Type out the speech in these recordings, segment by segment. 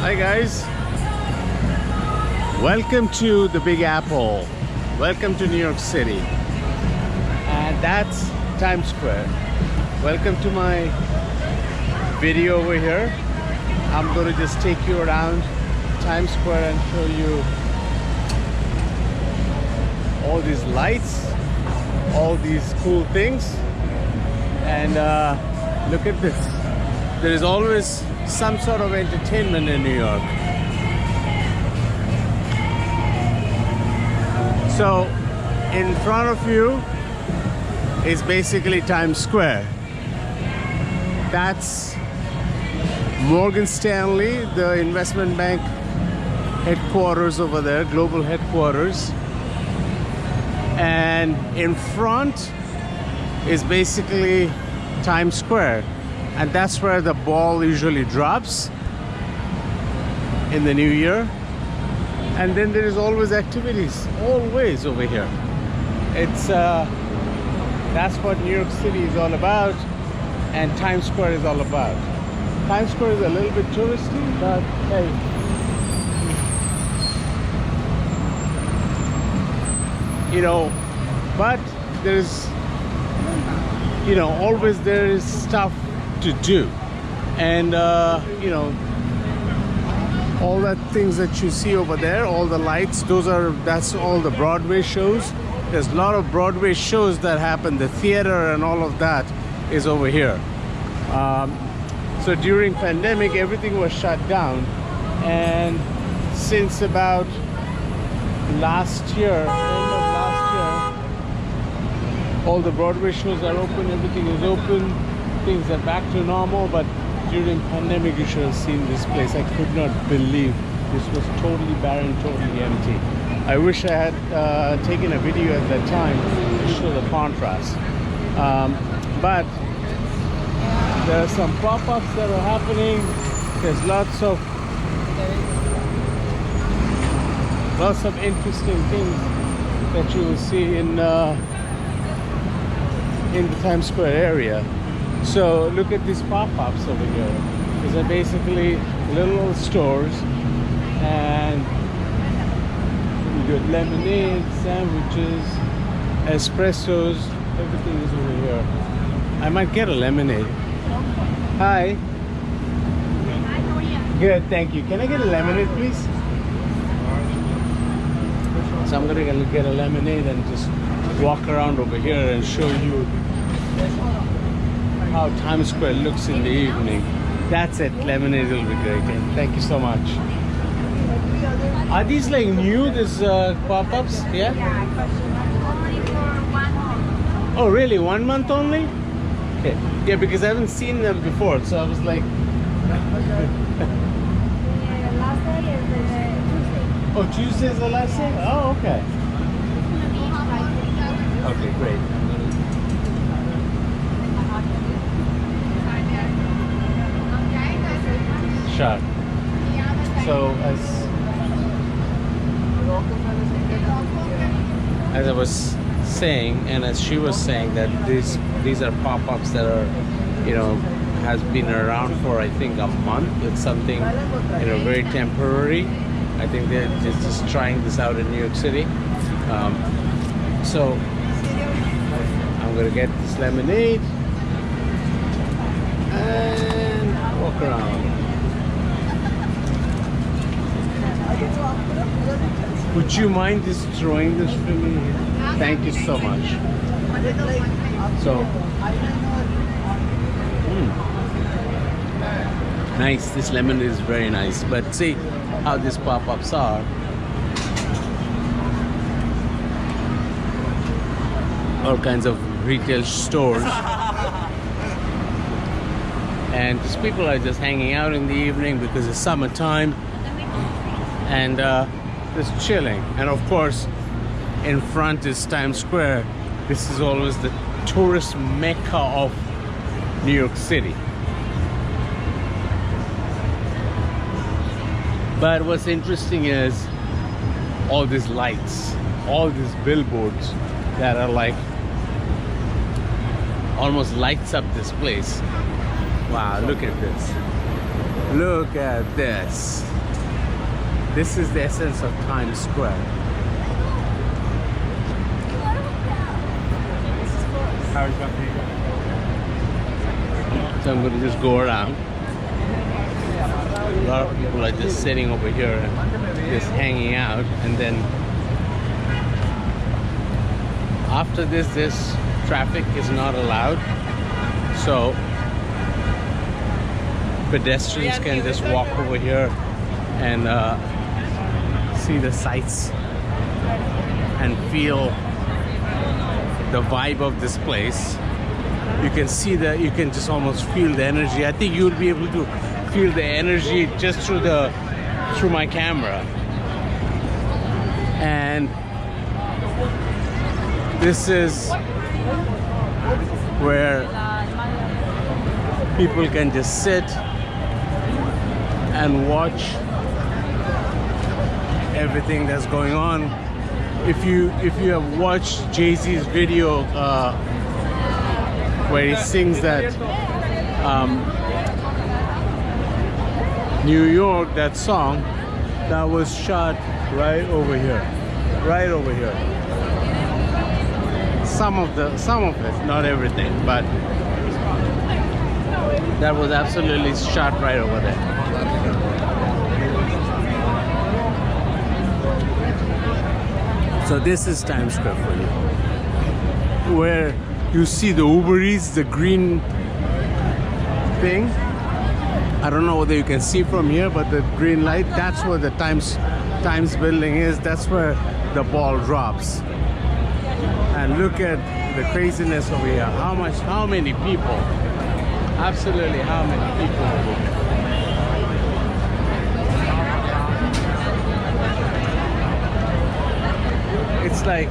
Hi guys, welcome to the Big Apple, welcome to New York City, and that's Times Square. Welcome to my video over here. I'm going to just take you around Times Square and show you all these lights, all these cool things, and look at this. There is always some sort of entertainment in New York. So in front of you is basically Times Square. That's Morgan Stanley, the investment bank headquarters over there, global headquarters. And in front is basically Times Square. And that's where the ball usually drops in the new year. And then there is always activities, always over here. It's that's what New York City is all about, and Times Square is all about. Times Square is a little bit touristy, but hey, you know, but there's, you know, always there is stuff to do, and you know, all the things that you see over there, all the lights, that's all the Broadway shows. There's a lot of Broadway shows that happen. The theater and all of that is over here. So during pandemic, everything was shut down, and since about last year, end of last year, all the Broadway shows are open, everything is open, things are back to normal. But during pandemic, you should have seen this place. I could not believe this was totally barren, totally empty. I wish I had taken a video at that time to show the contrast. But there are some pop-ups that are happening. There's lots of interesting things that you will see in the Times Square area. So look at these pop-ups over here. These are basically little stores, and you get lemonade, sandwiches, espressos, everything is over here. I might get a lemonade. Hi. Good, thank you. Can I get a lemonade, please? So I'm gonna get a lemonade and just walk around over here and show you how Times Square looks in the evening. That's it, lemonade will be great. And thank you so much. Are these like new, these pop-ups? Yeah? Only for 1 month. Oh really, 1 month only? Okay. Yeah, because I haven't seen them before, so I was like... Last day is Tuesday. Oh, Tuesday is the last day? Oh, okay. Okay, great. Sure. So as I was saying, and as she was saying, that these are pop-ups that are, you know, has been around for I think a month. It's something, you know, very temporary. I think they're just trying this out in New York City. So I'm gonna get this lemonade and walk around. Would you mind just throwing this for me? Thank you so much. So, nice. This lemon is very nice. But see how these pop-ups are. All kinds of retail stores. And these people are just hanging out in the evening because it's summertime. And just chilling. And of course, in front is Times Square. This is always the tourist mecca of New York City. But what's interesting is all these lights, all these billboards that are like almost lights up this place. Wow, look at this. Look at this. This is the essence of Times Square. So I'm going to just go around. A lot of people are just sitting over here and just hanging out, and then after this traffic is not allowed, so pedestrians can just walk over here and see the sights and feel the vibe of this place. You can see you can just almost feel the energy. I think you'll be able to feel the energy just through my camera. And this is where people can just sit and watch everything that's going on. If you have watched Jay-Z's video where he sings that New York, that song, that was shot right over here, right over here. Some of it, not everything, but that was absolutely shot right over there. So this is Times Square for you, where you see the Uber Eats, the green thing. I don't know whether you can see from here, but the green light, that's where the Times building is. That's where the ball drops. And look at the craziness over here. How many people? Absolutely, how many people? It's like,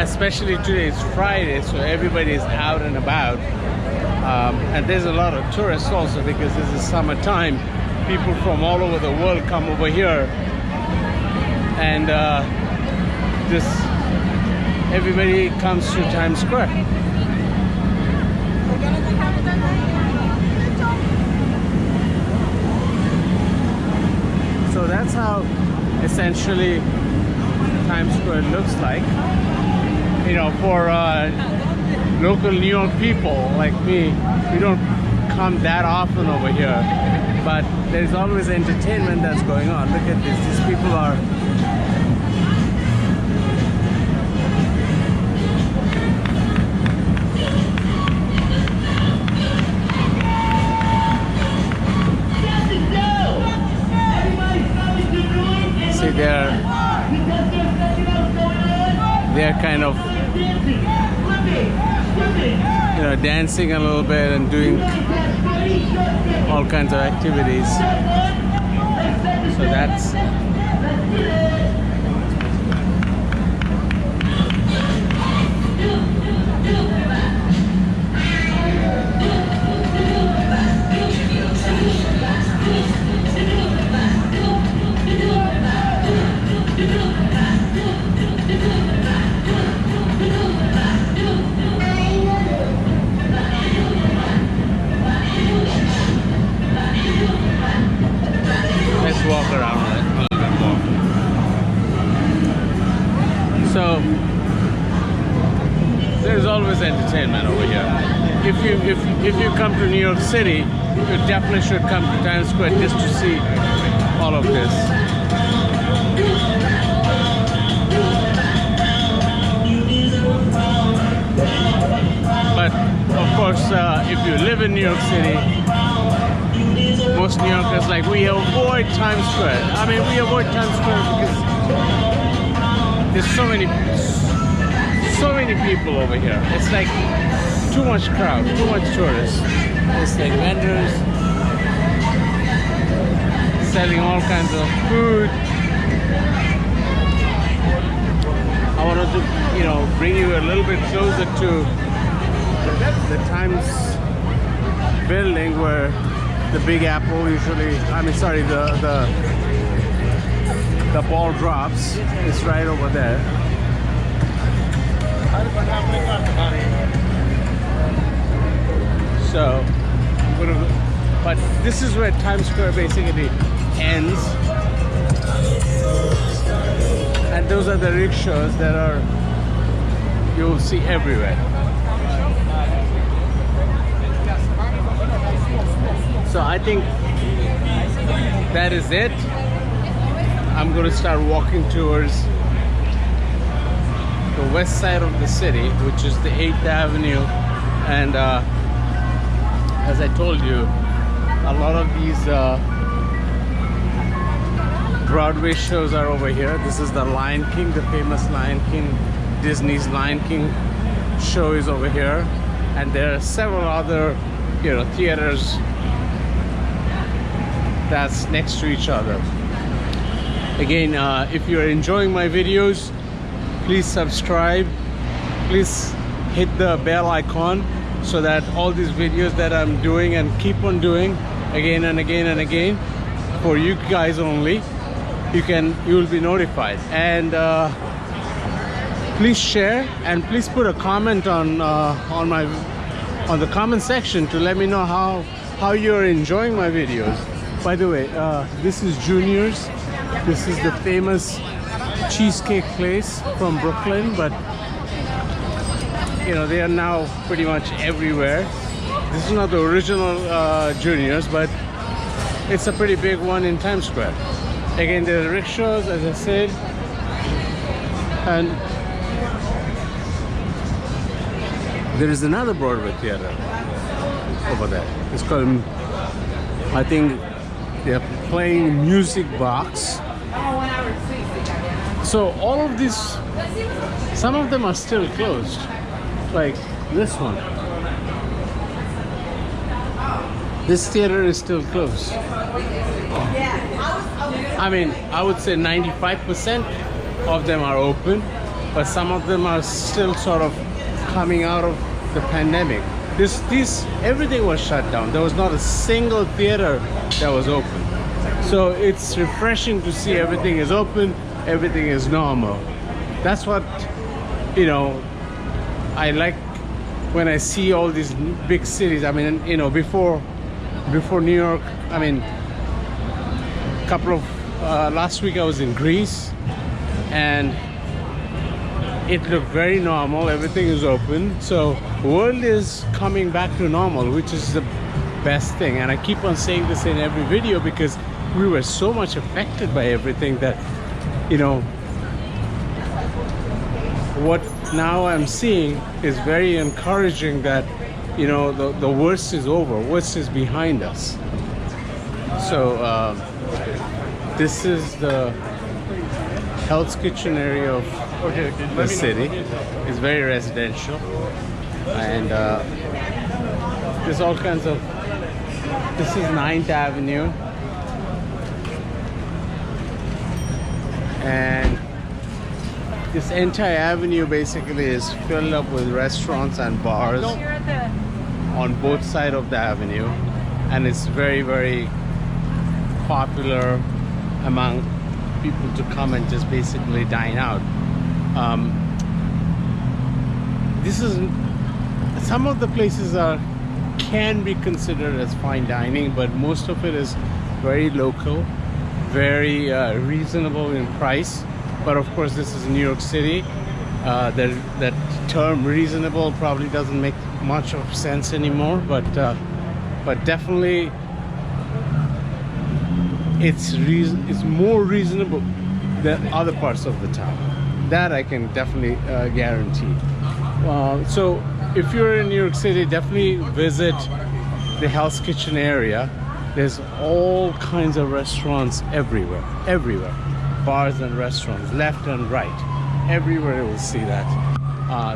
especially today, it's Friday, so everybody's out and about. And there's a lot of tourists also, because this is summertime. People from all over the world come over here, and just everybody comes to Times Square. So that's how essentially Times Square looks like. You know, for local New York people like me, we don't come that often over here, but there's always entertainment that's going on. Look at this. These people are see, they're kind of, you know, dancing a little bit and doing all kinds of activities. So that's let's walk around a little bit more. So there's always entertainment over here. If you come to New York City, you definitely should come to Times Square just to see all of this. But of course, if you live in New York City, most New Yorkers, like, we avoid Times Square. I mean, we avoid Times Square because there's so many people over here. It's like too much crowd, too much tourists. There's like vendors selling all kinds of food. I wanted to, you know, bring you a little bit closer to the Times building where the Big Apple usually, the ball drops. It's right over there. So I'm gonna But this is where Times Square basically ends. And those are the rickshaws that are you'll see everywhere. So I think that is it. I'm going to start walking towards the west side of the city, which is the 8th Avenue. And as I told you, a lot of these Broadway shows are over here. This is the Lion King, the famous Lion King, Disney's Lion King show is over here. And there are several other, you know, theaters that's next to each other. Again, if you're enjoying my videos, please subscribe. Please hit the bell icon so that all these videos that I'm doing and keep on doing again and again and again for you guys only, you will be notified. And please share and please put a comment on the comment section to let me know how you're enjoying my videos. By the way, this is Junior's. This is the famous cheesecake place from Brooklyn, but you know, they are now pretty much everywhere. This is not the original Junior's, but it's a pretty big one in Times Square. Again, there are rickshaws, as I said, and there is another Broadway theater over there. It's called, I think they're playing Music Box. So all of these, some of them are still closed, like this one. This theater is still closed. I mean, I would say 95% of them are open, but some of them are still sort of coming out of the pandemic. Everything was shut down. There was not a single theater that was open. So it's refreshing to see everything is open, everything is normal. That's what, you know, I like when I see all these big cities. I mean, you know, before New York, I mean, last week I was in Greece and it looked very normal. Everything is open. So world is coming back to normal, which is the best thing. And I keep on saying this in every video because we were so much affected by everything that, you know, what now I'm seeing is very encouraging that, you know, the worst is over, worst is behind us. So this is the Hell's Kitchen area of the city. It's very residential, and there's all kinds of. This is 9th Avenue, and this entire avenue basically is filled up with restaurants and bars on both sides of the avenue, and it's very, very popular among people to come and just basically dine out. This is, some of the places can be considered as fine dining, but most of it is very local, very reasonable in price. But of course, this is New York City. That term reasonable probably doesn't make much of sense anymore, but definitely it's more reasonable than other parts of the town. That I can definitely guarantee. So if you're in New York City, definitely visit the Hell's Kitchen area. There's all kinds of restaurants everywhere. Bars and restaurants, left and right. Everywhere you will see that.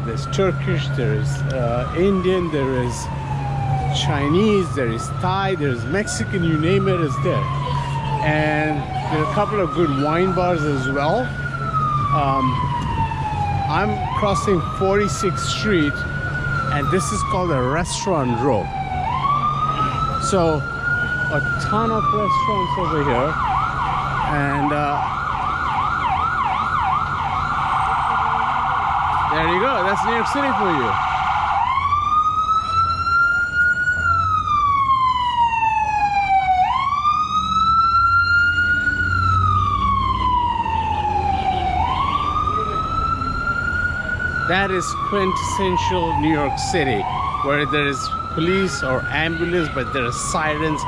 There's Turkish, there is Indian, there is Chinese, there is Thai, there is Mexican, you name it, is there. And there are a couple of good wine bars as well. I'm crossing 46th Street, and this is called a restaurant row. So a ton of restaurants over here, and there you go. That's New York City for you. That is quintessential New York City, where there is police or ambulance, but there are sirens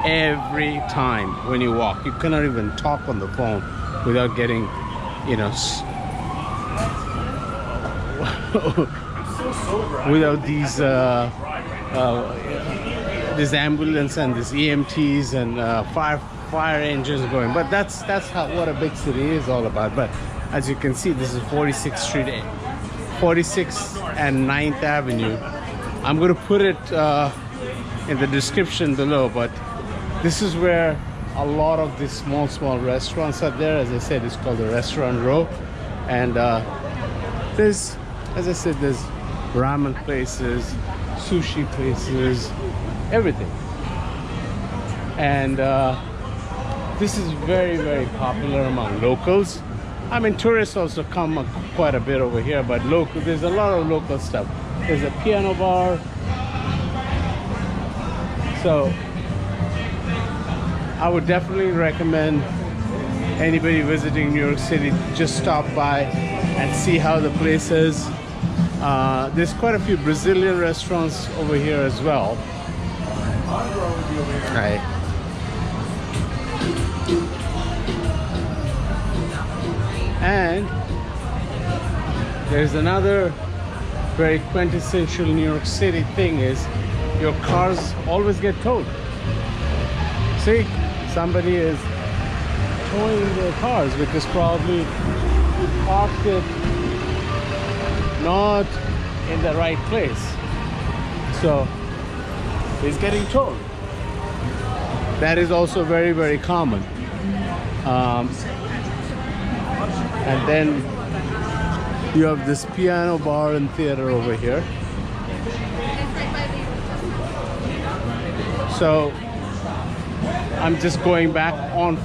every time when you walk. You cannot even talk on the phone without getting, you know, without this ambulance and this EMTs and fire engines going. But that's how what a big city is all about. But as you can see, this is 46th Street, 46th and 9th Avenue. I'm going to put it in the description below, but this is where a lot of these small restaurants are there. As I said, it's called the Restaurant Row. And there's, as I said, there's ramen places, sushi places, everything. And this is very, very popular among locals. I mean, tourists also come quite a bit over here, but there's a lot of local stuff. There's a piano bar. So I would definitely recommend anybody visiting New York City just stop by and see how the place is. There's quite a few Brazilian restaurants over here as well. Right. And there's another very quintessential New York City thing is your cars always get towed. See, somebody is towing their cars because probably you parked it not in the right place. So it's getting towed. That is also very, very common. And then you have this piano bar and theater over here. So I'm just going back on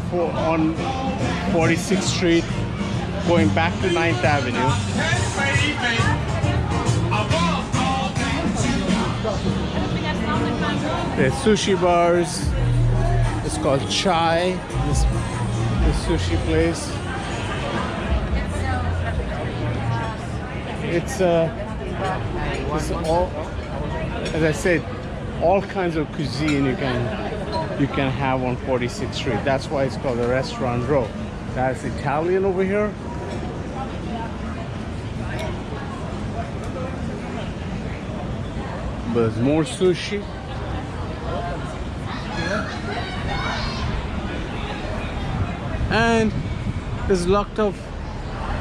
46th Street, going back to 9th Avenue. There's sushi bars. It's called Chai, this sushi place. It's all, as I said, all kinds of cuisine you can have on 46th Street. That's why it's called the Restaurant Row. That's Italian over here. But there's more sushi. And there's locked up,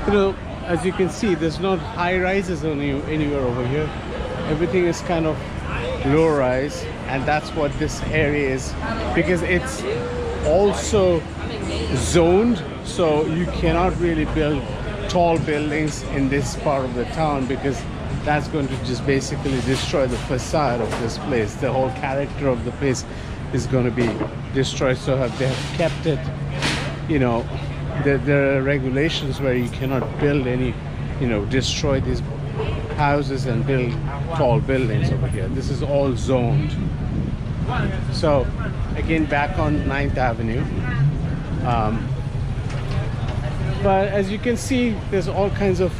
you know, as you can see, there's not high rises anywhere over here. Everything is kind of low rise, and that's what this area is, because it's also zoned, so you cannot really build tall buildings in this part of the town, because that's going to just basically destroy the facade of this place. The whole character of the place is going to be destroyed. So they have kept it, you know, there are regulations where you cannot build any, you know, destroy these houses and build tall buildings over here. This is all zoned. So again, back on 9th Avenue. But as you can see, there's all kinds of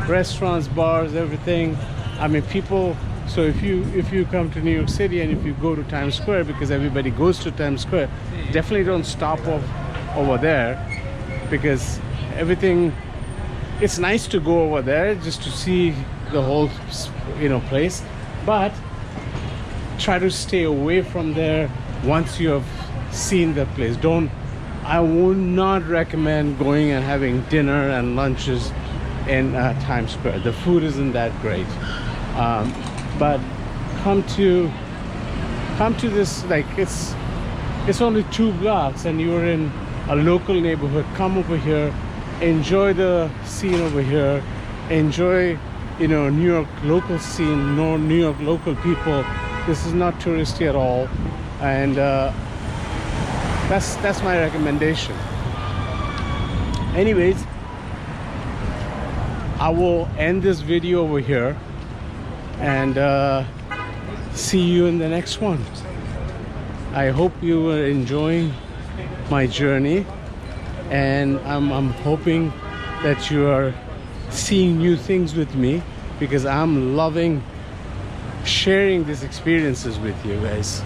restaurants, bars, everything. I mean, people, so if you come to New York City and if you go to Times Square, because everybody goes to Times Square, definitely don't stop off over there, because everything, it's nice to go over there just to see the whole, you know, place, but try to stay away from there once you have seen the place. I would not recommend going and having dinner and lunches in Times Square. The food isn't that great, but come to this, like, it's only 2 blocks and you're in a local neighborhood. Come over here, enjoy the scene over here, enjoy, you know, New York local scene, New York local people. This is not touristy at all, and that's my recommendation. Anyways, I will end this video over here and see you in the next one. I hope you are enjoying my journey, and I'm hoping that you are seeing new things with me, because I'm loving sharing these experiences with you guys.